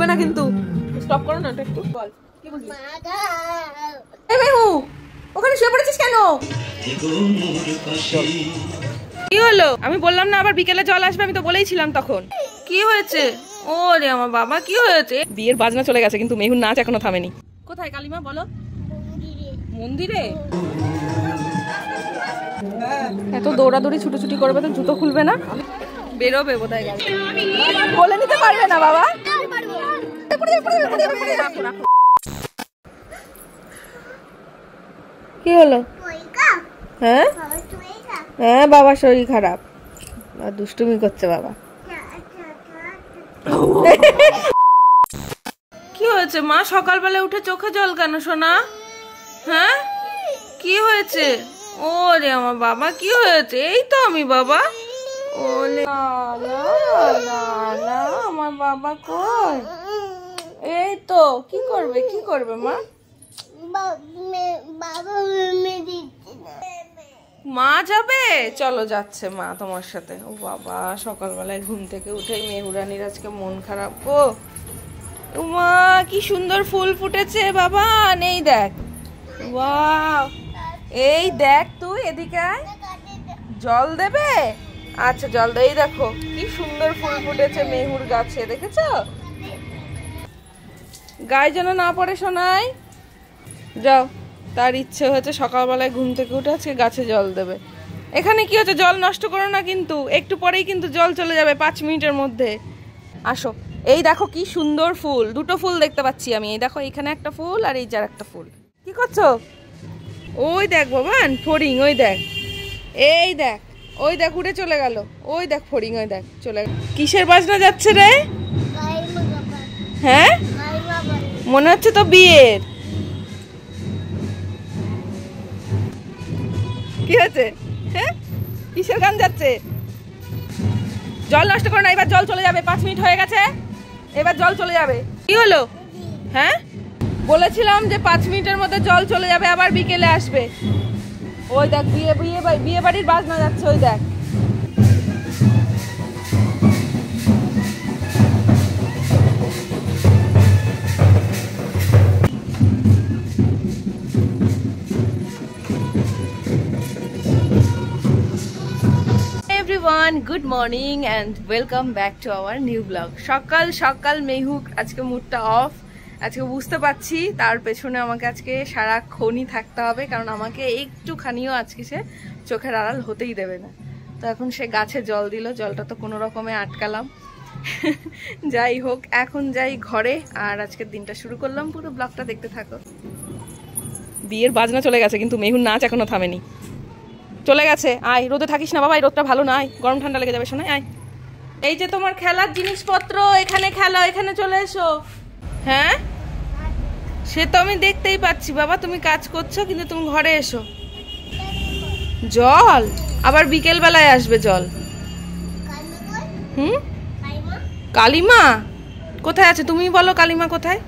হবে না কিন্তু। স্টপ করো না একটু, বল কি বলছিস? এই মেহু, ওখানে শুয়ে পড়েছিস কেন? কি হলো? আমি বললাম না আবার বিকেলে জল আসবে, আমি তো বলেইছিলাম তখন। কি হয়েছে? ওরে আমার বাবা, কি হয়েছে? বিয়ের বাজনা চলে গেছে কিন্তু মেহুর নাচ এখনো থামেনি। কোথায় কালিমা বলো? মন্দিরে। এত দৌড়াদৌড়ি ছুটোছুটি করবে তো জুতো খুলবে না, বেরোবে বোধহয় গাড়ি। বলে নিতে পারবে না বাবা। কি হলো? হ্যাঁ হ্যাঁ, বাবার শরীর খারাপ, দুষ্টুমি করছে বাবা। কি হয়েছে মা? সকালবেলা উঠে চোখে জল কেন সোনা? হ্যাঁ কি হয়েছে? ওরে আমার বাবা, কি হয়েছে? এই তো আমি বাবা। ওলে না আমার বাবা কই? এই তো। কি করবে কি করবে মা? মা যাবে? চলো যাচ্ছে মা তোমার সাথে। ও বাবা, সকালবেলায় ঘুম থেকে উঠেই মেহুরানির আজকে মন খারাপ গো। মা কি সুন্দর ফুল ফুটেছে বাবা, নেই দেখ। ওয়াও, এই দেখ, তুই এদিকে আয়, জল দেবে? আচ্ছা জল দে। এই দেখো কি সুন্দর ফুল ফুটেছে মেহুর গাছে, দেখেছো? গায়ে যেন না পড়ে শোনাই। যাও, তার ইচ্ছে হয়েছে সকালবেলায় ঘুম থেকে উঠে আজকে গাছে জল দেবে। এখানে কি হচ্ছে? জল নষ্ট করো না কিন্তু, একটু পরেই কিন্তু জল চলে যাবে, 5 মিনিটের মধ্যে। আসো, এই দেখো কি সুন্দর ফুল, দুটো ফুল দেখতে পাচ্ছি আমি। এই দেখো এখানে একটা ফুল আর এই যার একটা ফুল। কি করছো? ওই দেখ বাবান, ফড়িং, ওই দেখ, এই দেখ, ওই দেখ উড়ে চলে গেল। ওই দেখ ফড়িং, ওই দেখ চলে গেল। কিসের বাজনা যাচ্ছে রে? হ্যাঁ মনে হচ্ছে তো বিয়ের। কি হয়েছে? হ্যাঁ কিসের গান যাচ্ছে? জল নষ্ট করো না, এবার জল চলে যাবে, 5 মিনিট হয়ে গেছে, এবার জল চলে যাবে। কি হলো? হ্যাঁ বলেছিলাম যে 5 মিনিটের মধ্যে জল চলে যাবে, আবার বিকেলে আসবে। ওই দেখ বিয়ে বাড়ির বাজনা যাচ্ছে, ওই দেখ। everyone, good morning and welcome back to our new vlog. সকাল সকাল মেহু আজকে মুডটা অফ। আজকে বুঝতে পারছি তার পেছনে আমাকে আজকে সারাক্ষণই থাকতে হবে, কারণ আমাকে একটুখানিও আজকে সে চোখের আড়াল হতেই দেবে না। তো এখন সে গাছে জল দিল, জলটা তো কোনো রকমে আটকালাম। যাই হোক, এখন যাই ঘরে আর আজকের দিনটা শুরু করলাম। পুরো ব্লগটা দেখতে থাকো। বিয়ের বাজনা চলে গেছে কিন্তু মেহুর নাচ এখনো থামেনি। চলে গেছে। আয়, রোদে থাকিস না বাবা, এই রোদটা ভালো না, আয়, গরম ঠান্ডা লেগে যাবে শোনাই। আয়, এই যে তোমার খেলার জিনিসপত্র, এখানে খেলো, এখানে চলে এসো। হ্যাঁ সে তো আমি দেখতেই পাচ্ছি বাবা, তুমি কাজ করছো, কিন্তু তুমি ঘরে এসো। জল আবার বিকেল বেলায় আসবে জল। কালিমা কোথায় আছে? তুমি বলো কালিমা কোথায়?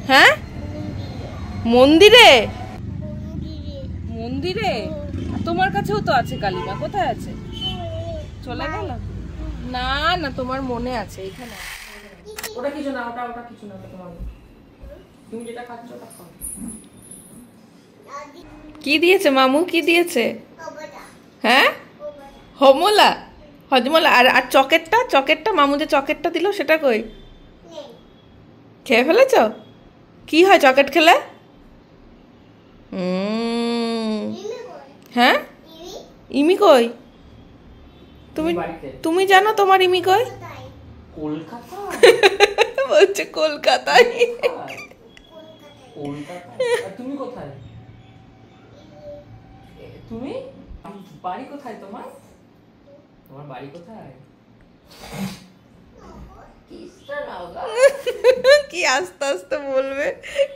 হ্যাঁ মন্দিরে। মন্দিরে? তোমার কাছেও তো আছে কালিমা, কোথায় আছে? চলে গেল? না না, তোমার মনে আছে, এখানে। ওটা কিছু না, ওটা কিছু না, তোমার তুমি যেটা খাচ্ছ ওটা খাও। কি দিয়েছে মামু? কি দিয়েছে? হ্যাঁ হমলা, হজমলা। আর চকেরটা মামু যে চকেরটা দিল সেটা কই? খেয়ে ফেলেছ? কি হয় চকেট খেলে? হ্যাঁ ইমি কই? তুমি জানো তোমার ইমি কই? বলছে কলকাতায়। তুমি কোথায়? তুমি বাড়ি কোথায়? তোমার বাড়ি কোথায়? কি আস্তে আস্তে বলবে,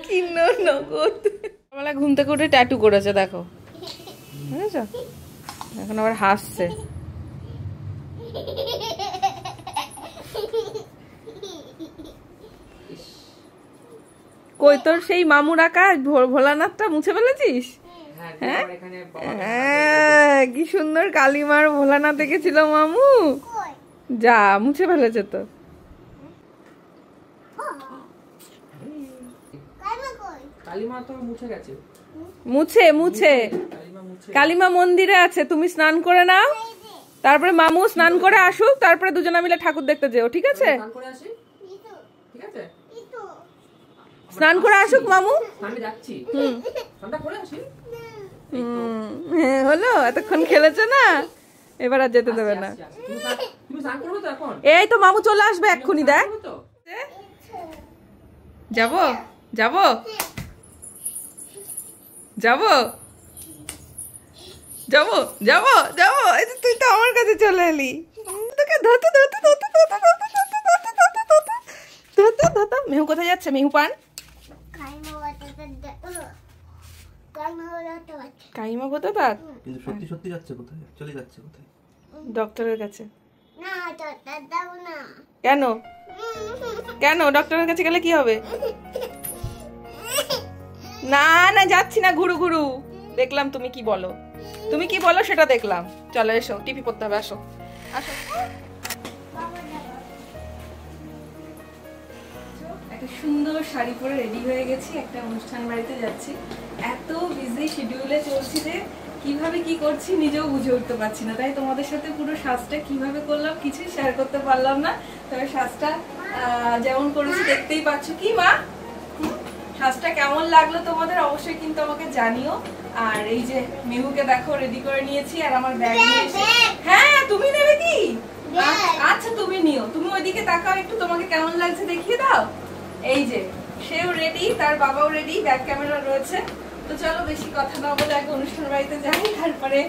কি নগদ। সকালবেলা ঘুম থেকে উঠে ট্যাটু করেছে দেখো, বুঝেছ? এখন আবার হাসছে। কই তোর সেই মামুর আঁকা ভোলানাথটা মুছে ফেলেছিস? হ্যাঁ কি সুন্দর কালিমার ভোলানাথ দেখেছিল মামু, যা মুছে ফেলেছে তো। কালিমা তো মুছে গেছে। মুছে কালিমা মন্দিরে আছে, তুমি স্নান করে নাও, তারপরে মামু স্নান করে আসুক, তারপরে দুজনে মিলে ঠাকুর দেখতে যেও, ঠিক আছে? স্নান করে আসুক মামু। আমি যাচ্ছি। স্নানটা করে আসি। হলো, এতক্ষণ খেলেছো না, এবার আর যেতে দেবে না। তুমি স্নান করবে তো এখন? এই তো মামু চলে আসবে এক্ষুনি, দেখ। যাবো যাবো যাবো যাবো যাবো যাবো, এই তো তুই তো আমার কাছে চলে এলি। তোকে ধরতে ধরতে ধরতে ধরতে ধরতে ধরতে ধরতে। মেহু কোথায় যাচ্ছে? মেহু পান কাইমা কোথায় তার? কিন্তু সত্যি সত্যি যাচ্ছে কোথায়? চলে যাচ্ছে কোথায়? ডক্টরের কাছে। না ডাক্তার দাও না। কেন কেন ডক্টরের কাছে গেলে কি হবে? না না যাচ্ছি না, ঘুরু ঘুরু। দেখলাম তুমি কি বলো, তুমি কি বলো সেটা দেখলাম। চলো এসো, টিপি পড়তে হবে, আসো আসো। একটা সুন্দর শাড়ি পরে রেডি হয়ে গেছি, একটা অনুষ্ঠান বাড়িতে যাচ্ছি। এত বিজি শিডিউলে চলছি যে কিভাবে কি করছি নিজেও বুঝে উঠতে পারছি না, তাই তোমাদের সাথে পুরো সাজটা কিভাবে করলাম কিছুই শেয়ার করতে পারলাম না। তবে সাজটা যেমন করেছি দেখতেই পাচ্ছ। কি মা, সাজটা কেমন লাগলো তোমাদের অবশ্যই কিন্তু আমাকে জানিও। আর এই যে মেহুকে দেখো রেডি করে নিয়েছি, আর আমার ব্যাগ নিয়েছি। হ্যাঁ তুমি নেবে কি? আচ্ছা তুমি নিও, তুমি ওইদিকে তাকাও একটু, তোমাকে কেমন লাগছে দেখিয়ে দাও। এই যে সেও রেডি, তার বাবাও রেডি, ব্যাক ক্যামেরা রয়েছে। তো চলো বেশি কথা না বলে আগে অনুষ্ঠান বাড়িতে যাই, তারপরে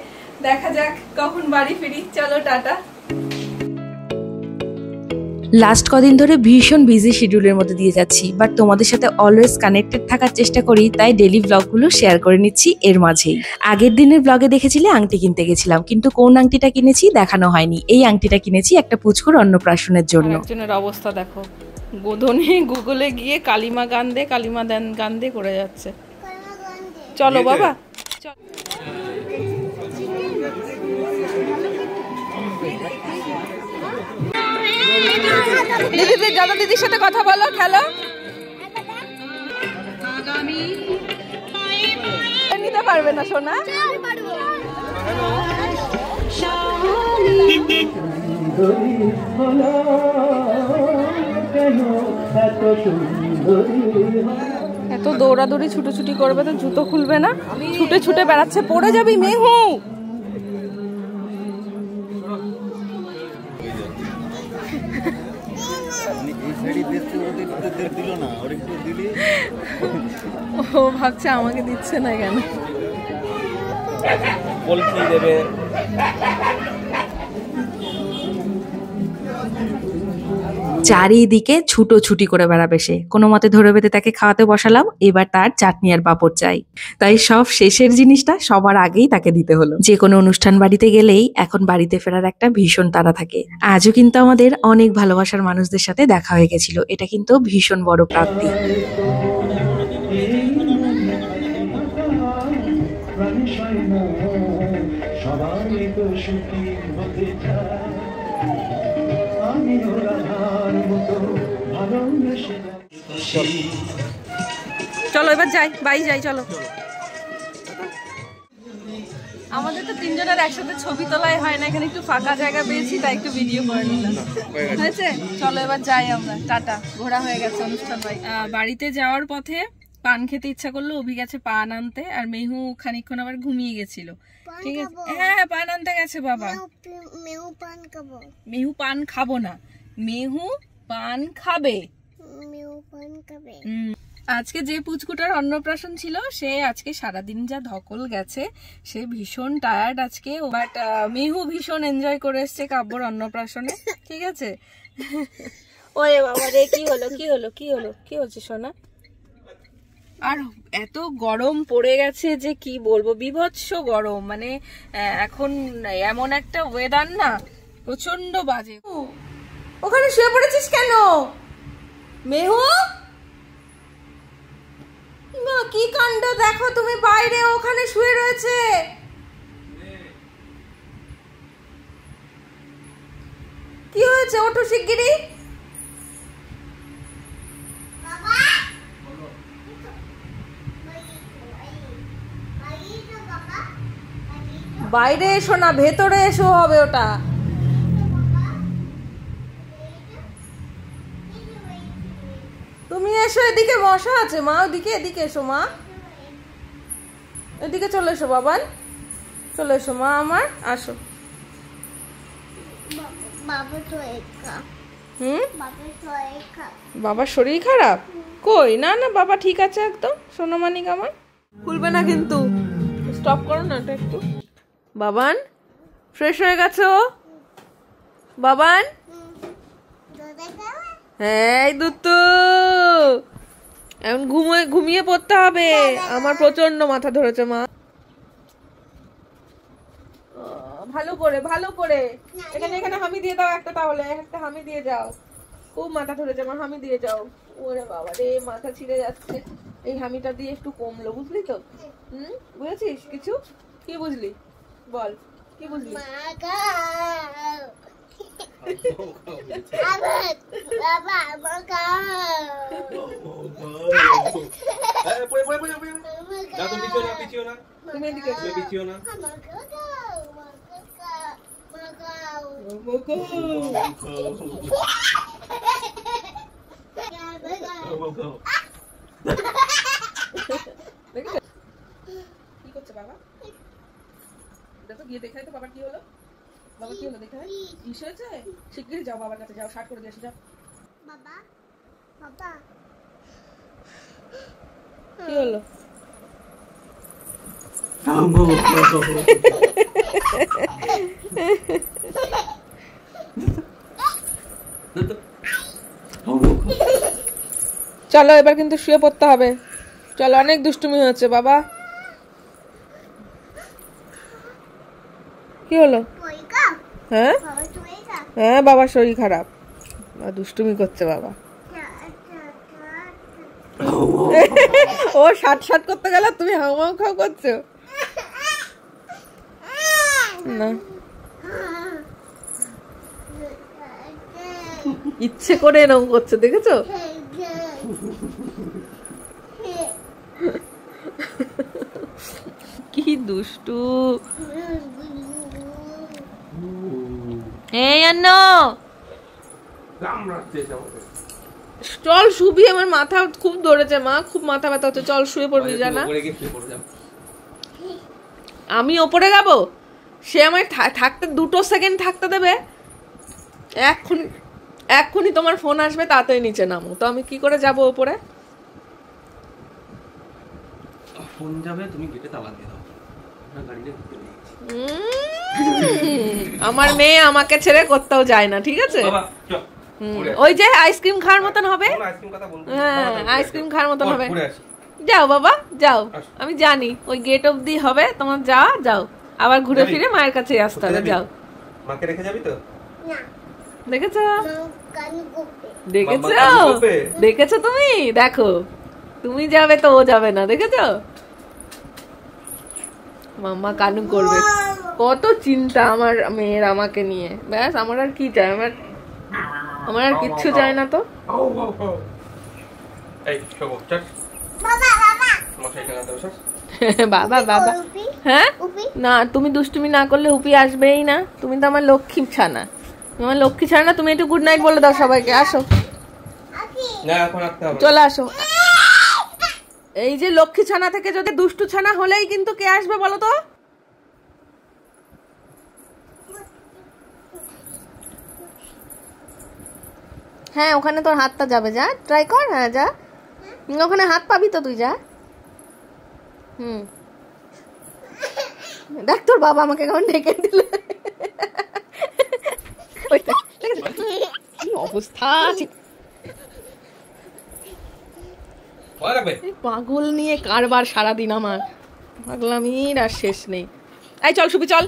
দেখা যাক কখন বাড়ি ফিরি। চলো টাটা। লাস্ট কদিন ধরে ভীষণ বিজি শিডিউলের মধ্যে দিয়ে যাচ্ছি, বাট তোমাদের সাথে অলওয়েজ কানেক্টেড থাকার চেষ্টা করি, তাই ডেইলি ব্লগগুলো শেয়ার করে নিচ্ছি এর মাঝেই। আগের দিনের ব্লগে দেখেছিলে আংটি কিনতে গেছিলাম, কিন্তু কোন আংটিটা কিনেছি দেখানো হয়নি। এই আংটিটা কিনেছি একটা পুচকুর অন্নপ্রাশনের জন্য। একজনের অবস্থা দেখো, গোধনে গুগলে গিয়ে কালিমা গান দে কালিমা দেন গান দে করে যাচ্ছে। চলো বাবা দিদি, দাদা দিদির সাথে কথা বলো, খেলো। নিতে পারবে না সোনা। এত দৌড়াদৌড়ি ছুটোছুটি করবে তো জুতো খুলবে না, ছুটে ছুটে বেড়াচ্ছে, পড়ে যাবি মেহু। ও ভাবছে আমাকে দিচ্ছে না কেন। চারিদিকে ছুটোছুটি করে বেড়াবে সে, কোনো মতে ধরে বেঁধে তাকে খাওয়াতে বসালাম। এবার তার চাটনি আর পাঁপড় চাই, তাই সব শেষের জিনিসটা সবার আগেই তাকে দিতে হলো। যে কোনো অনুষ্ঠান বাড়িতে গেলেই এখন বাড়িতে ফেরার একটা ভীষণ তাড়া থাকে। আজও কিন্তু আমাদের অনেক ভালোবাসার মানুষদের সাথে দেখা হয়ে গেছিল, এটা কিন্তু ভীষণ বড় প্রাপ্তি। চলো এবার যাই, বাড়ি যাই, চলো। আমাদের তো তিনজনের একসাথে ছবি তোলাই হয় না, এখানে একটু ফাঁকা জায়গা পেয়েছি তাই একটু ভিডিও করে নিলাম, হয়েছে? চলো এবার যাই আমরা, টাটা। ঘোরা হয়ে গেছে অনুষ্ঠান বাড়িতে যাওয়ার পথে পান খেতে ইচ্ছা করলো, অভি গেছে পান আনতে, আর মেহু খানিকক্ষণ আবার ঘুমিয়ে গেছিল। ঠিক আছে, হ্যাঁ পান আনতে গেছে বাবা। মেহু পান খাবো। মেহু পান খাবো না, মেহু পান খাবে। মেহু পান খাবে। আজকে যে পুচকুটার অন্নপ্রাশন ছিল সে আজকে সারাদিন যা ধকল গেছে, সে ভীষণ টায়ার্ড আজকে, বাট মেহু ভীষণ এনজয় করে এসছে কাব্যর অন্নপ্রাশনে। ঠিক আছে, ওরে বাবা রে, কি হলো কি হলো কি হলো কি হচ্ছে সোনা? আর এত গরম পড়ে গেছে যে কি বলবো, বিভৎস গরম। মানে এখন এমন একটা ওয়েদার না, প্রচন্ড বাজে। ওখানে শুয়ে পড়েছিস কেন মেহু? কি কাণ্ড দেখো তুমি, বাইরে ওখানে শুয়ে রয়েছে। কি হয়েছে? ওঠো শিগগিরই। বাইরে এসো না, ভেতরে এসো হবে ওটা। তুমি এসো, এদিকে বসা আছে মা, ওদিকে এদিকে এসো মা, এদিকে চলে এসো বাবান, চলে এসো মা আমার, আসো। বাবা তো একা, বাবা তো একা। বাবার শরীর খারাপ? কই না না, বাবা ঠিক আছে একদম, সোনামানিক আমার। খুলবে না কিন্তু, স্টপ করো না এটা একটু। বাবান ফ্রেশ হয়ে গেছো? বাবান হ্যাঁ, এই দুত্তু এখন ঘুমিয়ে পড়তে হবে, আমার প্রচন্ড মাথা ধরেছে মা। ভালো করে ভালো করে, এখানে এখানে হামি দিয়ে দাও একটা, তাহলে একটা হামি দিয়ে যাও। খুব মাথা ধরেছে আমার, হামি দিয়ে যাও। ওরে বাবা রে, মাথা ছিঁড়ে যাচ্ছে। এই হামিটা দিয়ে একটু কমলো, বুঝলি তো? বুঝেছিস কিছু? কি বুঝলি বল, কি বুঝলি? তুমি এদিকে কি করছে বাবা? দেখো গিয়ে দেখাই তো বাবার কি হলো, বাবা কি হলো দেখাই, ইস হয়েছে। শিগগিরই যাও বাবার কাছে, যাও শার্ট করে দিয়ে এসে যাও। বাবা বাবা কি হলো? চলো এবার কিন্তু শুয়ে পড়তে হবে, চলো অনেক দুষ্টুমি হয়েছে বাবা। কি হলো? হ্যাঁ হ্যাঁ, বাবার শরীর খারাপ, দুষ্টুমি করছে বাবা। ও শাট শাট করতে গেল, তুমি হাউমাউ খাও করছো না, ইচ্ছে করে এরকম করছে, দেখেছো? কি দুষ্টু। এই আন্নো চল শুবি, আমার মাথা খুব ধরেছে মা, খুব মাথা ব্যথা হচ্ছে, চল শুয়ে পড়বি জানা। আমি ওপরে যাব? সে আমায় থাকতে 2 সেকেন্ড থাকতে দেবে? এক্ষুনি তোমার ফোন আসবে, তাড়াতাড়ি নিচে নামো, তো আমি কি করে যাব ওপরে? ফোন যাবে, তুমি গেটে তালা দিয়ে দাও, গাড়িতে ঢুকে নিয়েছি। আমার মেয়ে আমাকে ছেড়ে কোথাও যায় না, ঠিক আছে? ওই যে আইসক্রিম খাওয়ার মতন হবে, হ্যাঁ আইসক্রিম খাওয়ার মতন হবে। যাও বাবা যাও, আমি জানি ওই গেট অবধি হবে তোমার, যাও আবার ঘুরে ফিরে মায়ের কাছে আসতে হবে, যাও। মাকে রেখে যাবি তো? দেখেছো দেখেছো দেখেছো তুমি, দেখো তুমি যাবে তো ও যাবে না, দেখেছো? মাম্মা কানু করবে, কত চিন্তা আমার মেয়ের আমাকে নিয়ে। ব্যাস আমার আর কি চাই, আমার আর কিচ্ছু চাই না তো। বাবা বাবা হ্যাঁ না, তুমি দুষ্টুমি না করলে উপি আসবেই না, তুমি তো আমার লক্ষ্মী ছানা, তোমার লক্ষ্মী ছানা। তুমি একটু গুড নাইট বলে দাও সবাইকে, আসো চলে আসো। এই যে লক্ষ্মী ছানা থেকে যদি দুষ্টু ছানা হলেই কিন্তু কে আসবে বলো তো? হ্যাঁ ওখানে তোর হাতটা যাবে, যা ট্রাই কর, হ্যাঁ যা, ওখানে হাত পাবি তো তুই, যা। দেখ তোর বাবা আমাকে কেমন ডেকে দিল, কি অবস্থা। পাগল নিয়ে কারবার সারাদিন আমার, পাগলামির আর শেষ নেই। এই চল শুবি চল।